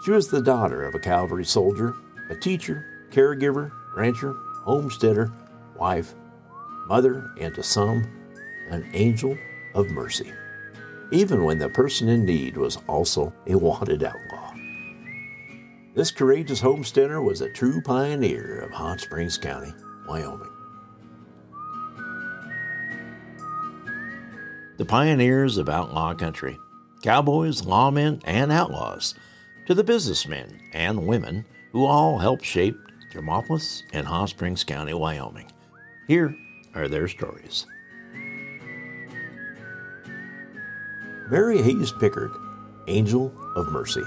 She was the daughter of a cavalry soldier, a teacher, caregiver, rancher, homesteader, wife, mother, and to some, an angel of mercy, even when the person in need was also a wanted outlaw. This courageous homesteader was a true pioneer of Hot Springs County, Wyoming. The pioneers of outlaw country, cowboys, lawmen, and outlaws, to the businessmen and women who all helped shape Thermopolis and Hot Springs County, Wyoming. Here are their stories. Mary Hayes Picard, Angel of Mercy.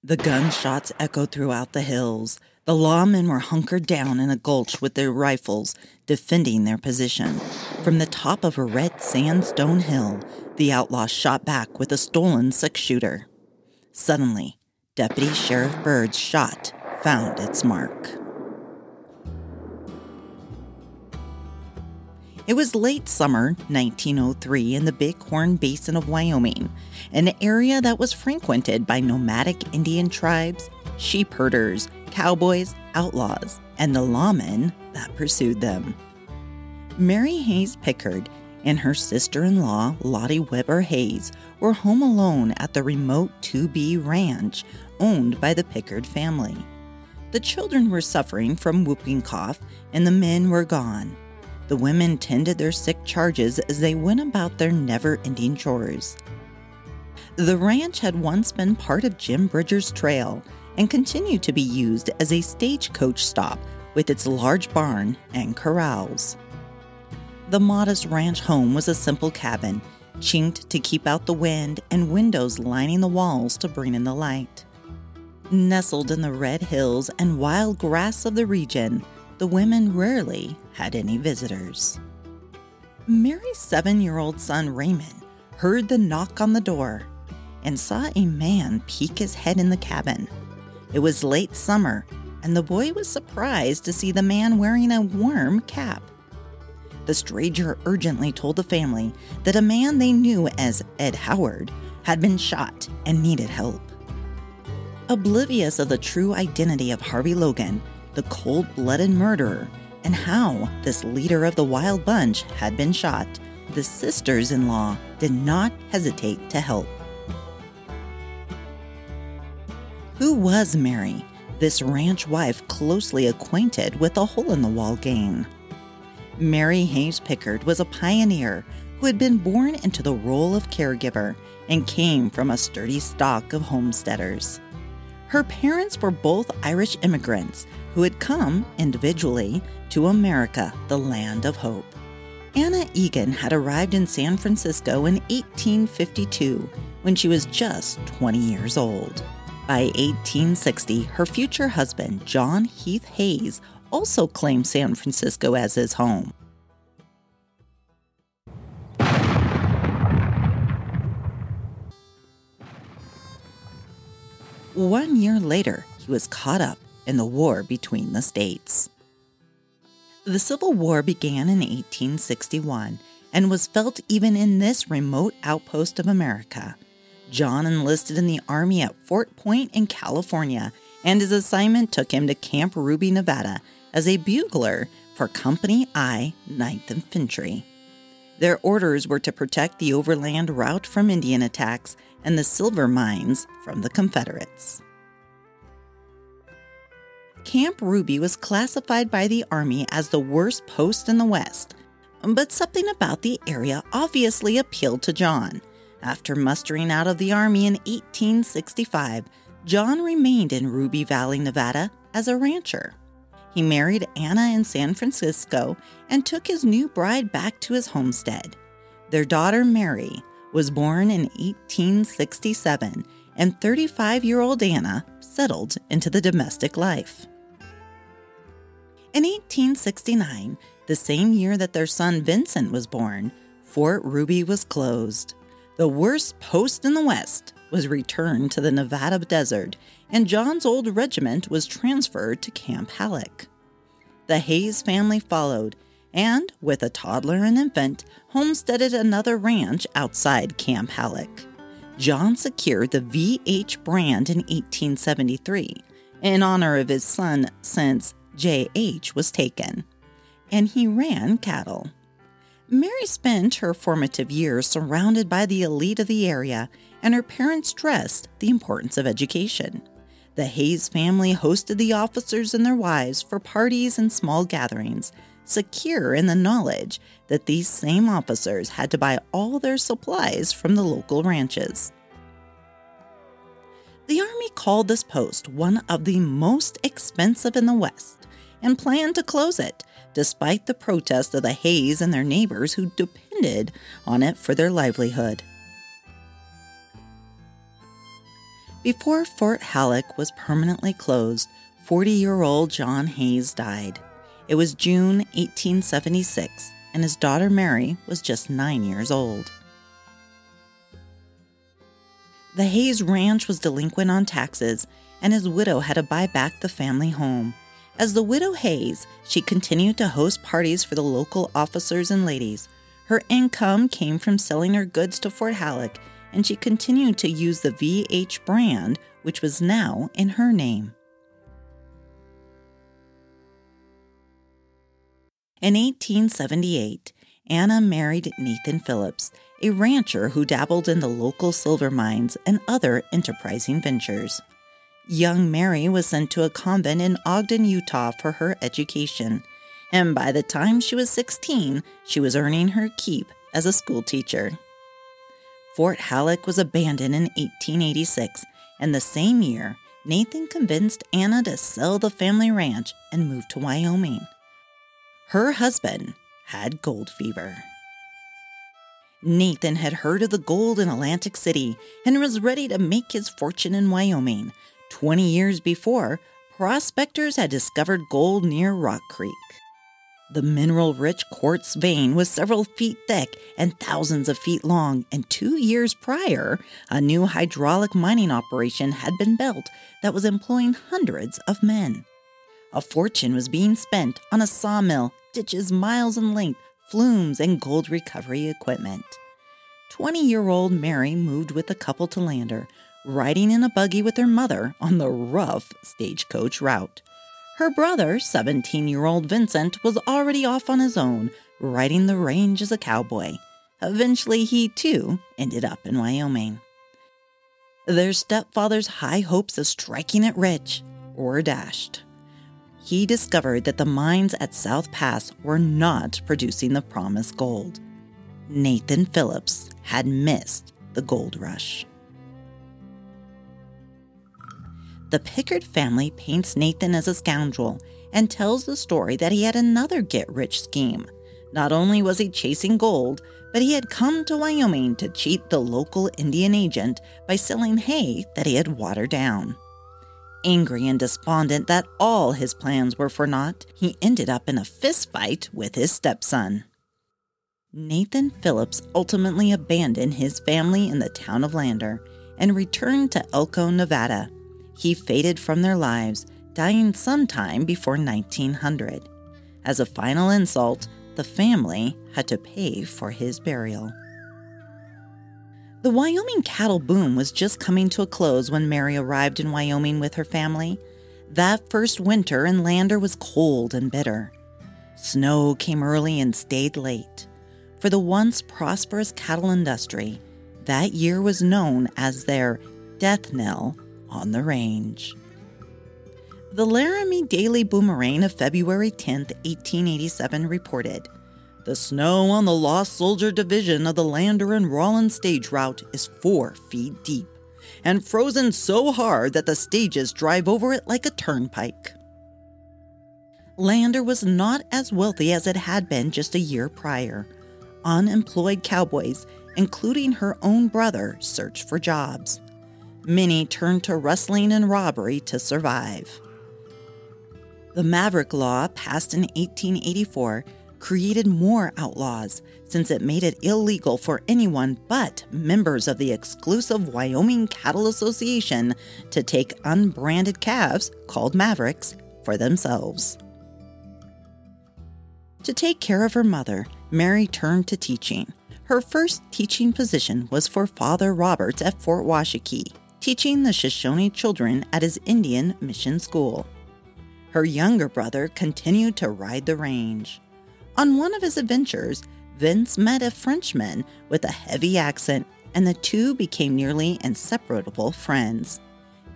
The gunshots echoed throughout the hills. The lawmen were hunkered down in a gulch with their rifles, defending their position. From the top of a red sandstone hill, the outlaw shot back with a stolen six-shooter. Suddenly, Deputy Sheriff Bird's shot found its mark. It was late summer 1903 in the Bighorn Basin of Wyoming, an area that was frequented by nomadic Indian tribes, sheep herders, cowboys, outlaws, and the lawmen that pursued them. Mary Hayes Picard and her sister-in-law, Lottie Weber Hayes, were home alone at the remote 2B ranch owned by the Pick-erd family. The children were suffering from whooping cough, and the men were gone. The women tended their sick charges as they went about their never-ending chores. The ranch had once been part of Jim Bridger's trail and continued to be used as a stagecoach stop with its large barn and corrals. The modest ranch home was a simple cabin, chinked to keep out the wind and windows lining the walls to bring in the light. Nestled in the red hills and wild grass of the region, the women rarely had any visitors. Mary's 7-year-old son Raymond heard the knock on the door and saw a man peek his head in the cabin. It was late summer, and the boy was surprised to see the man wearing a warm cap. The stranger urgently told the family that a man they knew as Ed Howard had been shot and needed help. Oblivious of the true identity of Harvey Logan, the cold-blooded murderer, and how this leader of the wild bunch had been shot, the sisters-in-law did not hesitate to help. Who was Mary, this ranch wife closely acquainted with the hole-in-the-wall gang? Mary Hayes Picard was a pioneer who had been born into the role of caregiver and came from a sturdy stock of homesteaders. Her parents were both Irish immigrants who had come, individually, to America, the land of hope. Anna Egan had arrived in San Francisco in 1852 when she was just 20 years old. By 1860, her future husband, John Heath Hayes, also claimed San Francisco as his home. One year later, he was caught up in the war between the states. The Civil War began in 1861 and was felt even in this remote outpost of America. John enlisted in the Army at Fort Point in California, and his assignment took him to Camp Ruby, Nevada, as a bugler for Company I, 9th Infantry. Their orders were to protect the overland route from Indian attacks and the silver mines from the Confederates. Camp Ruby was classified by the Army as the worst post in the West, but something about the area obviously appealed to John. After mustering out of the Army in 1865, John remained in Ruby Valley, Nevada, as a rancher. He married Anna in San Francisco and took his new bride back to his homestead. Their daughter, Mary, was born in 1867, and 35-year-old Anna settled into the domestic life. In 1869, the same year that their son Vincent was born, Fort Ruby was closed. The worst post in the West was returned to the Nevada desert, and John's old regiment was transferred to Camp Halleck. The Hayes family followed, and, with a toddler and infant, homesteaded another ranch outside Camp Halleck. John secured the VH brand in 1873 in honor of his son since JH was taken, and he ran cattle. Mary spent her formative years surrounded by the elite of the area, and her parents stressed the importance of education. The Hayes family hosted the officers and their wives for parties and small gatherings, secure in the knowledge that these same officers had to buy all their supplies from the local ranches. The Army called this post one of the most expensive in the West and planned to close it, despite the protest of the Hayes and their neighbors who depended on it for their livelihood. Before Fort Halleck was permanently closed, 40-year-old John Hayes died. It was June 1876, and his daughter Mary was just 9 years old. The Hayes ranch was delinquent on taxes, and his widow had to buy back the family home. As the widow Hayes, she continued to host parties for the local officers and ladies. Her income came from selling her goods to Fort Halleck, and she continued to use the VH brand, which was now in her name. In 1878, Anna married Nathan Phillips, a rancher who dabbled in the local silver mines and other enterprising ventures. Young Mary was sent to a convent in Ogden, Utah for her education, and by the time she was 16, she was earning her keep as a school teacher. Fort Halleck was abandoned in 1886, and the same year, Nathan convinced Anna to sell the family ranch and move to Wyoming. Her husband had gold fever. Nathan had heard of the gold in Atlantic City and was ready to make his fortune in Wyoming. 20 years before, prospectors had discovered gold near Rock Creek. The mineral-rich quartz vein was several feet thick and thousands of feet long, and 2 years prior, a new hydraulic mining operation had been built that was employing hundreds of men. A fortune was being spent on a sawmill, ditches miles in length, flumes, and gold recovery equipment. 20-year-old Mary moved with the couple to Lander, riding in a buggy with her mother on the rough stagecoach route. Her brother, 17-year-old Vincent, was already off on his own, riding the range as a cowboy. Eventually, he, too, ended up in Wyoming. Their stepfather's high hopes of striking it rich were dashed. He discovered that the mines at South Pass were not producing the promised gold. Nathan Phillips had missed the gold rush. The Pick-erd family paints Nathan as a scoundrel and tells the story that he had another get-rich scheme. Not only was he chasing gold, but he had come to Wyoming to cheat the local Indian agent by selling hay that he had watered down. Angry and despondent that all his plans were for naught, he ended up in a fistfight with his stepson. Nathan Phillips ultimately abandoned his family in the town of Lander and returned to Elko, Nevada. He faded from their lives, dying sometime before 1900. As a final insult, the family had to pay for his burial. The Wyoming cattle boom was just coming to a close when Mary arrived in Wyoming with her family. That first winter in Lander was cold and bitter. Snow came early and stayed late. For the once prosperous cattle industry, that year was known as their death knell on the range. The Laramie Daily Boomerang of February 10, 1887 reported, "The snow on the Lost Soldier Division of the Lander and Rawlins stage route is 4 feet deep and frozen so hard that the stages drive over it like a turnpike." Lander was not as wealthy as it had been just a year prior. Unemployed cowboys, including her own brother, searched for jobs. Many turned to rustling and robbery to survive. The Maverick Law, passed in 1884, created more outlaws, since it made it illegal for anyone but members of the exclusive Wyoming Cattle Association to take unbranded calves, called Mavericks, for themselves. To take care of her mother, Mary turned to teaching. Her first teaching position was for Father Roberts at Fort Washakie, teaching the Shoshone children at his Indian mission school. Her younger brother continued to ride the range. On one of his adventures, Vince met a Frenchman with a heavy accent, and the two became nearly inseparable friends.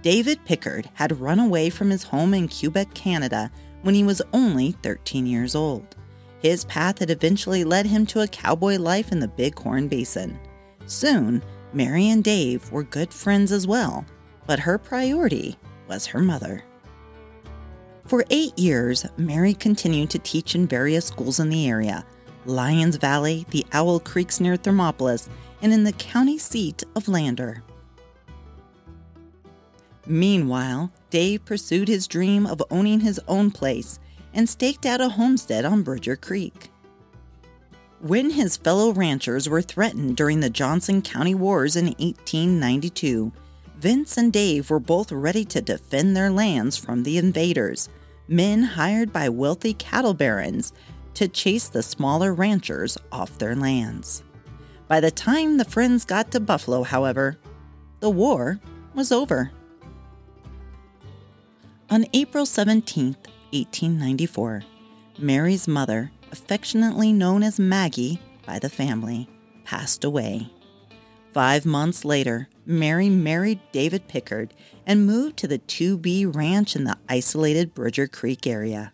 David Pick-erd had run away from his home in Quebec, Canada, when he was only 13 years old. His path had eventually led him to a cowboy life in the Bighorn Basin. Soon, Mary and Dave were good friends as well, but her priority was her mother. For 8 years, Mary continued to teach in various schools in the area, Lyons Valley, the Owl Creeks near Thermopolis, and in the county seat of Lander. Meanwhile, Dave pursued his dream of owning his own place and staked out a homestead on Bridger Creek. When his fellow ranchers were threatened during the Johnson County Wars in 1892, Vince and Dave were both ready to defend their lands from the invaders, men hired by wealthy cattle barons to chase the smaller ranchers off their lands. By the time the friends got to Buffalo, however, the war was over. On April 17, 1894, Mary's mother, affectionately known as Maggie by the family, passed away. 5 months later, Mary married David Pick-erd and moved to the 2B Ranch in the isolated Bridger Creek area.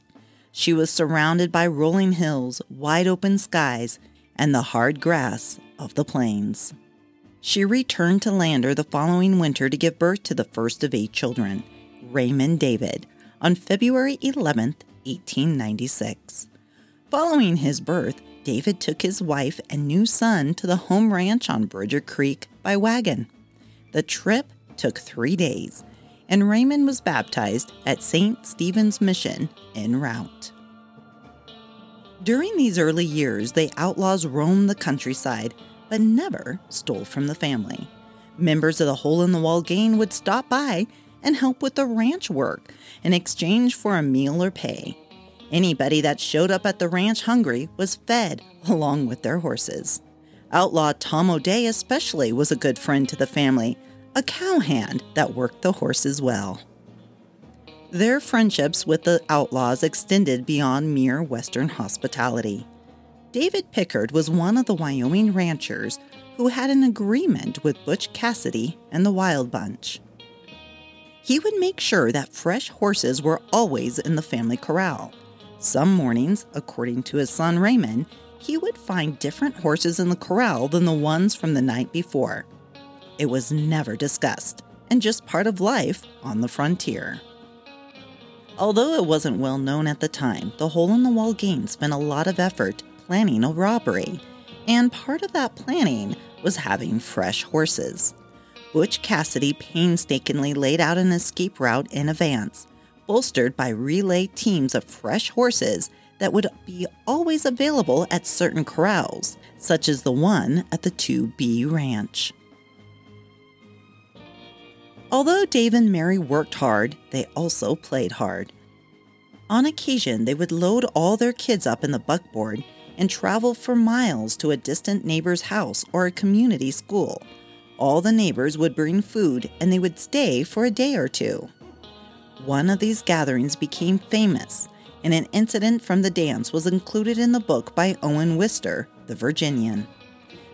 She was surrounded by rolling hills, wide open skies, and the hard grass of the plains. She returned to Lander the following winter to give birth to the first of 8 children, Raymond David, on February 11, 1896. Following his birth, David took his wife and new son to the home ranch on Bridger Creek by wagon. The trip took 3 days, and Raymond was baptized at St. Stephen's Mission en route. During these early years, the outlaws roamed the countryside, but never stole from the family. Members of the Hole-in-the-Wall gang would stop by and help with the ranch work in exchange for a meal or pay. Anybody that showed up at the ranch hungry was fed along with their horses. Outlaw Tom O'Day especially was a good friend to the family, a cowhand that worked the horses well. Their friendships with the outlaws extended beyond mere Western hospitality. David Pick-erd was one of the Wyoming ranchers who had an agreement with Butch Cassidy and the Wild Bunch. He would make sure that fresh horses were always in the family corral. Some mornings, according to his son Raymond, he would find different horses in the corral than the ones from the night before. It was never discussed, and just part of life on the frontier. Although it wasn't well known at the time, the Hole-in-the-Wall gang spent a lot of effort planning a robbery, and part of that planning was having fresh horses. Butch Cassidy painstakingly laid out an escape route in advance, bolstered by relay teams of fresh horses that would be always available at certain corrals, such as the one at the 2B Ranch. Although Dave and Mary worked hard, they also played hard. On occasion, they would load all their kids up in the buckboard and travel for miles to a distant neighbor's house or a community school. All the neighbors would bring food and they would stay for a day or two. One of these gatherings became famous, and an incident from the dance was included in the book by Owen Wister, the Virginian.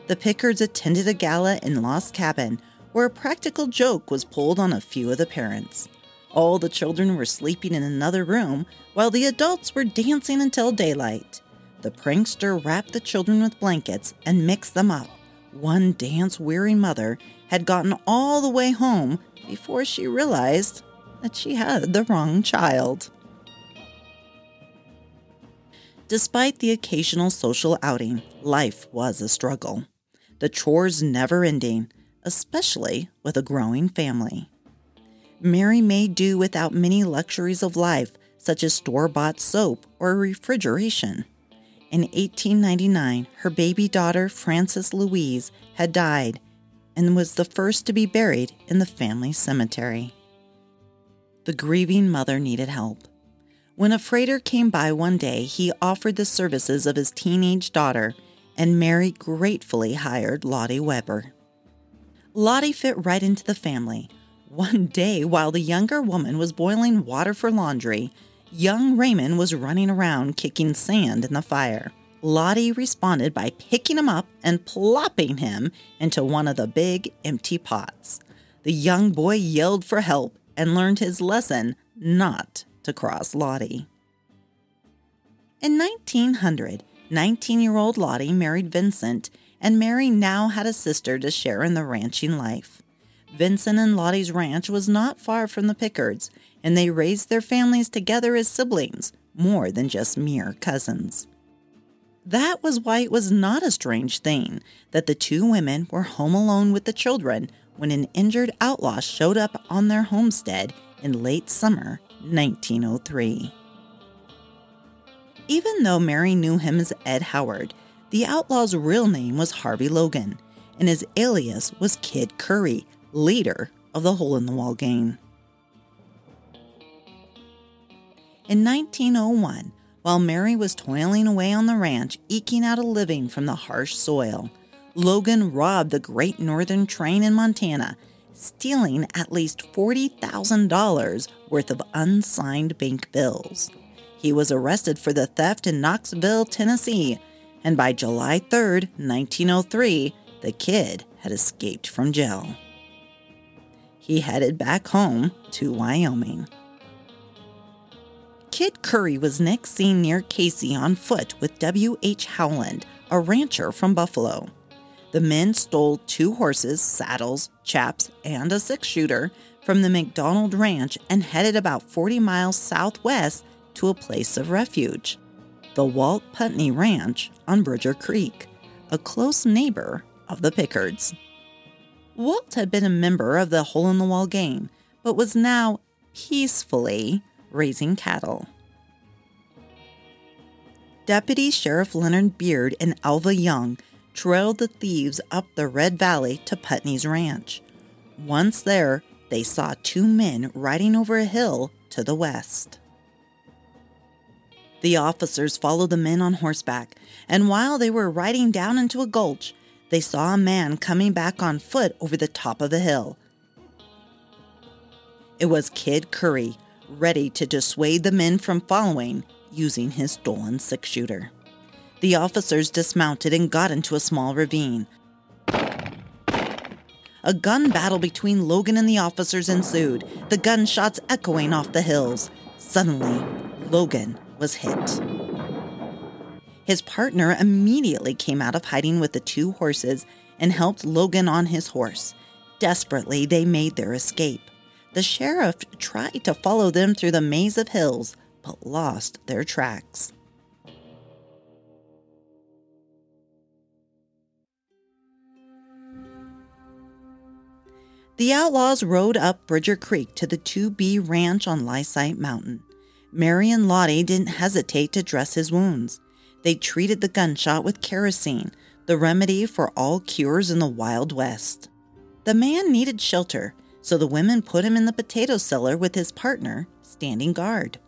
The Pickards attended a gala in Lost Cabin where a practical joke was pulled on a few of the parents. All the children were sleeping in another room while the adults were dancing until daylight. The prankster wrapped the children with blankets and mixed them up. One dance-weary mother had gotten all the way home before she realized that she had the wrong child. Despite the occasional social outing, life was a struggle. The chores never ending, especially with a growing family. Mary made do without many luxuries of life, such as store-bought soap or refrigeration. In 1899, her baby daughter, Frances Louise, had died and was the first to be buried in the family cemetery. The grieving mother needed help. When a freighter came by one day, he offered the services of his teenage daughter, and Mary gratefully hired Lottie Weber. Lottie fit right into the family. One day, while the younger woman was boiling water for laundry, young Raymond was running around kicking sand in the fire. Lottie responded by picking him up and plopping him into one of the big, empty pots. The young boy yelled for help and learned his lesson not to cross Lottie. In 1900, 19-year-old Lottie married Vincent, and Mary now had a sister to share in the ranching life. Vincent and Lottie's ranch was not far from the Pickards, and they raised their families together as siblings, more than just mere cousins. That was why it was not a strange thing that the two women were home alone with the children when an injured outlaw showed up on their homestead in late summer 1903. Even though Mary knew him as Ed Howard, the outlaw's real name was Harvey Logan, and his alias was Kid Curry, leader of the Hole-in-the-Wall gang. In 1901, while Mary was toiling away on the ranch, eking out a living from the harsh soil, Logan robbed the Great Northern Train in Montana, stealing at least $40,000 worth of unsigned bank bills. He was arrested for the theft in Knoxville, Tennessee, and by July 3, 1903, the kid had escaped from jail. He headed back home to Wyoming. Kid Curry was next seen near Casey on foot with W.H. Howland, a rancher from Buffalo. The men stole 2 horses, saddles, chaps, and a 6-shooter from the McDonald Ranch and headed about 40 miles southwest to a place of refuge, the Walt Putney Ranch on Bridger Creek, a close neighbor of the Pickards. Walt had been a member of the Hole-in-the-Wall gang, but was now peacefully raising cattle. Deputy Sheriff Leonard Beard and Alva Young trailed the thieves up the Red Valley to Putney's ranch. Once there, they saw 2 men riding over a hill to the west. The officers followed the men on horseback, and while they were riding down into a gulch, they saw a man coming back on foot over the top of the hill. It was Kid Curry, ready to dissuade the men from following using his stolen 6-shooter. The officers dismounted and got into a small ravine. A gun battle between Logan and the officers ensued, the gunshots echoing off the hills. Suddenly, Logan was hit. His partner immediately came out of hiding with the 2 horses and helped Logan on his horse. Desperately, they made their escape. The sheriff tried to follow them through the maze of hills, but lost their tracks. The outlaws rode up Bridger Creek to the 2B Ranch on Lysite Mountain. Mary and Lottie didn't hesitate to dress his wounds. They treated the gunshot with kerosene, the remedy for all cures in the Wild West. The man needed shelter, so the women put him in the potato cellar with his partner standing guard.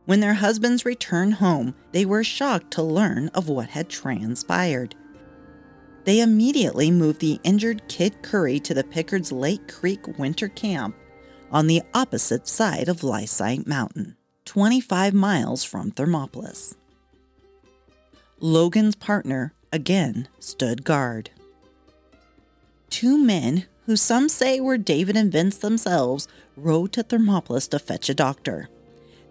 When their husbands returned home, they were shocked to learn of what had transpired. They immediately moved the injured Kid Curry to the Pickard's Lake Creek winter camp on the opposite side of Lysite Mountain, 25 miles from Thermopolis. Logan's partner again stood guard. 2 men, who some say were David and Vince themselves, rode to Thermopolis to fetch a doctor.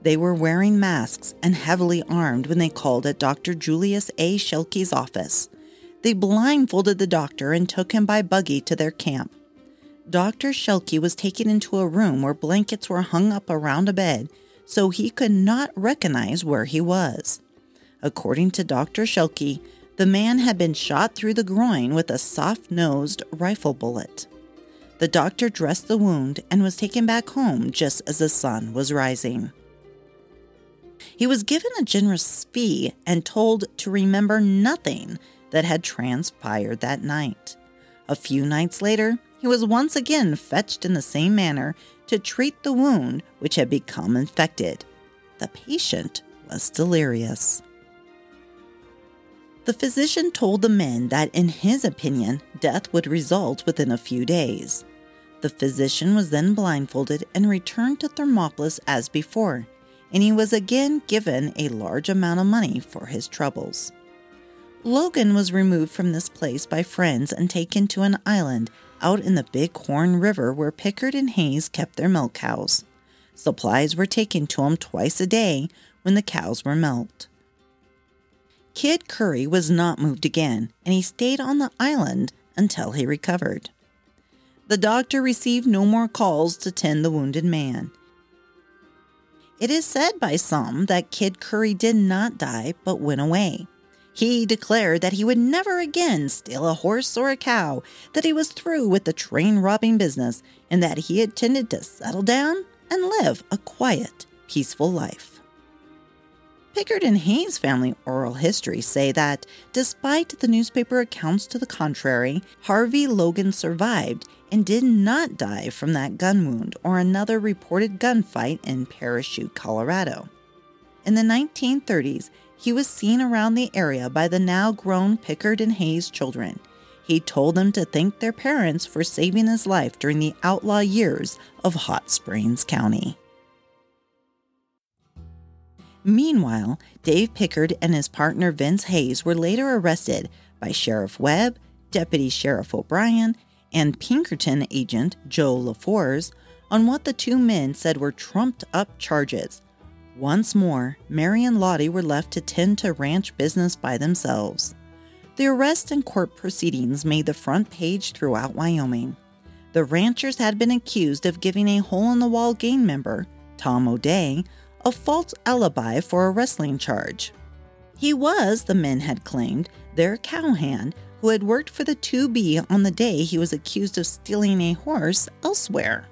They were wearing masks and heavily armed when they called at Dr. Julius A. Shelke's office. They blindfolded the doctor and took him by buggy to their camp. Dr. Shelke was taken into a room where blankets were hung up around a bed, so he could not recognize where he was. According to Dr. Shelke, the man had been shot through the groin with a soft-nosed rifle bullet. The doctor dressed the wound and was taken back home just as the sun was rising. He was given a generous fee and told to remember nothing that had transpired that night. A few nights later, he was once again fetched in the same manner to treat the wound which had become infected. the patient was delirious. The physician told the men that, in his opinion, death would result within a few days. The physician was then blindfolded and returned to Thermopolis as before, and he was again given a large amount of money for his troubles. Logan was removed from this place by friends and taken to an island out in the Big Horn River where Pickard and Hayes kept their milk cows. Supplies were taken to him twice a day when the cows were milked. Kid Curry was not moved again, and he stayed on the island until he recovered. The doctor received no more calls to tend the wounded man. It is said by some that Kid Curry did not die but went away. He declared that he would never again steal a horse or a cow, that he was through with the train robbing business, and that he intended to settle down and live a quiet, peaceful life. Pickard and Hayes family oral history say that, despite the newspaper accounts to the contrary, Harvey Logan survived and did not die from that gun wound or another reported gunfight in Parachute, Colorado. In the 1930s, he was seen around the area by the now-grown Pickard and Hayes children. He told them to thank their parents for saving his life during the outlaw years of Hot Springs County. Meanwhile, Dave Pickard and his partner Vince Hayes were later arrested by Sheriff Webb, Deputy Sheriff O'Brien, and Pinkerton agent Joe LaForce on what the two men said were trumped-up charges. Once more, Mary and Lottie were left to tend to ranch business by themselves. The arrest and court proceedings made the front page throughout Wyoming. The ranchers had been accused of giving a hole-in-the-wall gang member, Tom O'Day, a false alibi for a wrestling charge. He was, the men had claimed, their cowhand who had worked for the 2B on the day he was accused of stealing a horse elsewhere.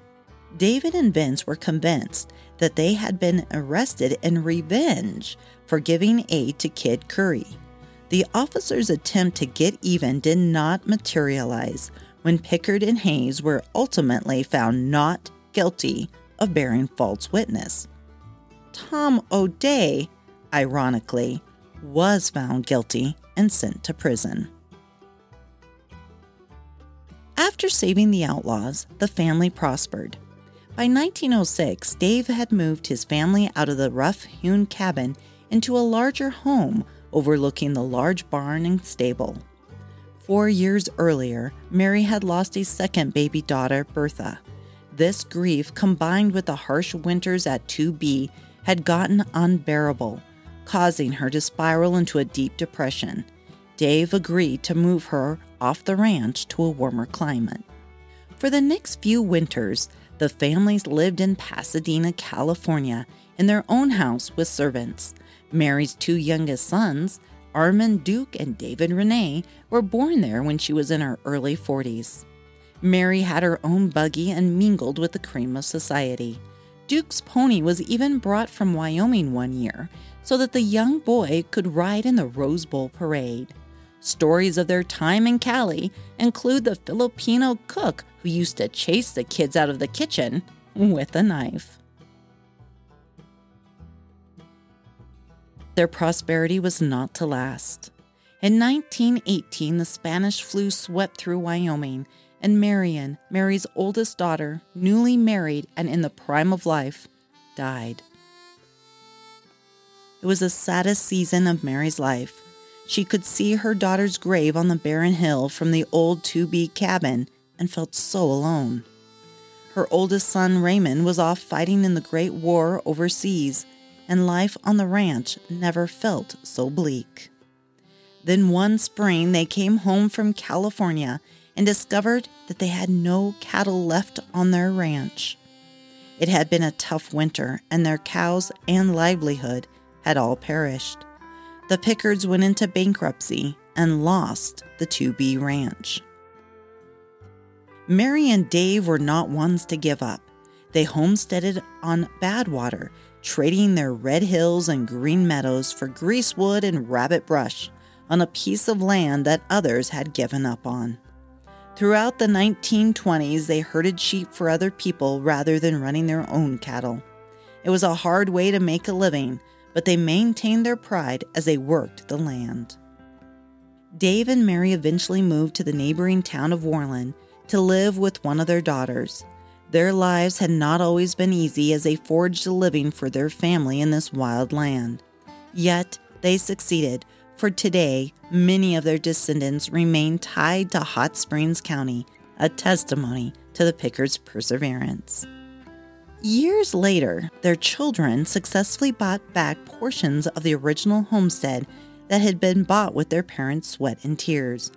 David and Vince were convinced that they had been arrested in revenge for giving aid to Kid Curry. The officers' attempt to get even did not materialize when Pickard and Hayes were ultimately found not guilty of bearing false witness. Tom O'Day, ironically, was found guilty and sent to prison. After saving the outlaws, the family prospered. By 1906, Dave had moved his family out of the rough-hewn cabin into a larger home overlooking the large barn and stable. 4 years earlier, Mary had lost a second baby daughter, Bertha. This grief, combined with the harsh winters at 2B, had gotten unbearable, causing her to spiral into a deep depression. Dave agreed to move her off the ranch to a warmer climate. For the next few winters, the families lived in Pasadena, California, in their own house with servants. Mary's two youngest sons, Armand Duke and David Renee, were born there when she was in her early 40s. Mary had her own buggy and mingled with the cream of society. Duke's pony was even brought from Wyoming one year so that the young boy could ride in the Rose Bowl parade. Stories of their time in Cali include the Filipino cook who used to chase the kids out of the kitchen with a knife. Their prosperity was not to last. In 1918, the Spanish flu swept through Wyoming, and Marion, Mary's oldest daughter, newly married and in the prime of life, died. It was the saddest season of Mary's life. She could see her daughter's grave on the barren hill from the old 2B cabin and felt so alone. Her oldest son, Raymond, was off fighting in the Great War overseas, and life on the ranch never felt so bleak. Then one spring, they came home from California and discovered that they had no cattle left on their ranch. It had been a tough winter, and their cows and livelihood had all perished. The Pickards went into bankruptcy and lost the 2B ranch. Mary and Dave were not ones to give up. They homesteaded on Badwater, trading their red hills and green meadows for greasewood and rabbit brush on a piece of land that others had given up on. Throughout the 1920s, they herded sheep for other people rather than running their own cattle. It was a hard way to make a living, but they maintained their pride as they worked the land. Dave and Mary eventually moved to the neighboring town of Worland to live with one of their daughters. Their lives had not always been easy as they forged a living for their family in this wild land. Yet, they succeeded, for today, many of their descendants remain tied to Hot Springs County, a testimony to the Pickard's perseverance. Years later, their children successfully bought back portions of the original homestead that had been bought with their parents' sweat and tears.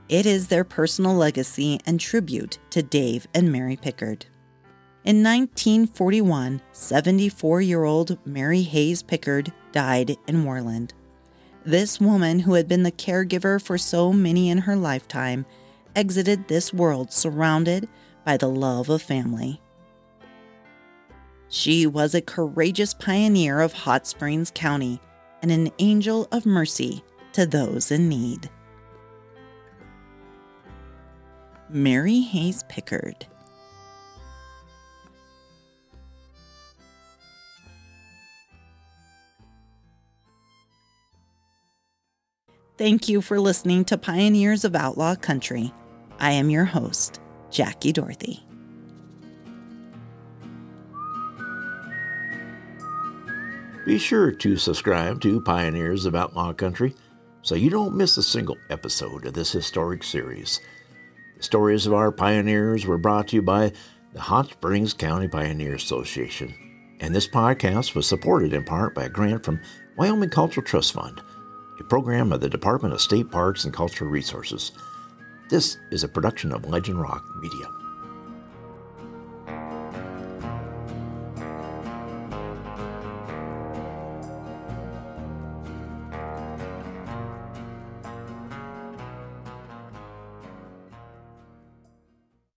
It is their personal legacy and tribute to Dave and Mary Picard. In 1941, 74-year-old Mary Hayes Picard died in Worland. This woman, who had been the caregiver for so many in her lifetime, exited this world surrounded by the love of family. She was a courageous pioneer of Hot Springs County and an angel of mercy to those in need. Mary Hayes Picard. Thank you for listening to Pioneers of Outlaw Country. I am your host, Jackie Dorothy. Be sure to subscribe to Pioneers of Outlaw Country so you don't miss a single episode of this historic series. The stories of our pioneers were brought to you by the Hot Springs County Pioneer Association, and this podcast was supported in part by a grant from Wyoming Cultural Trust Fund, a program of the Department of State Parks and Cultural Resources. This is a production of Legend Rock Media.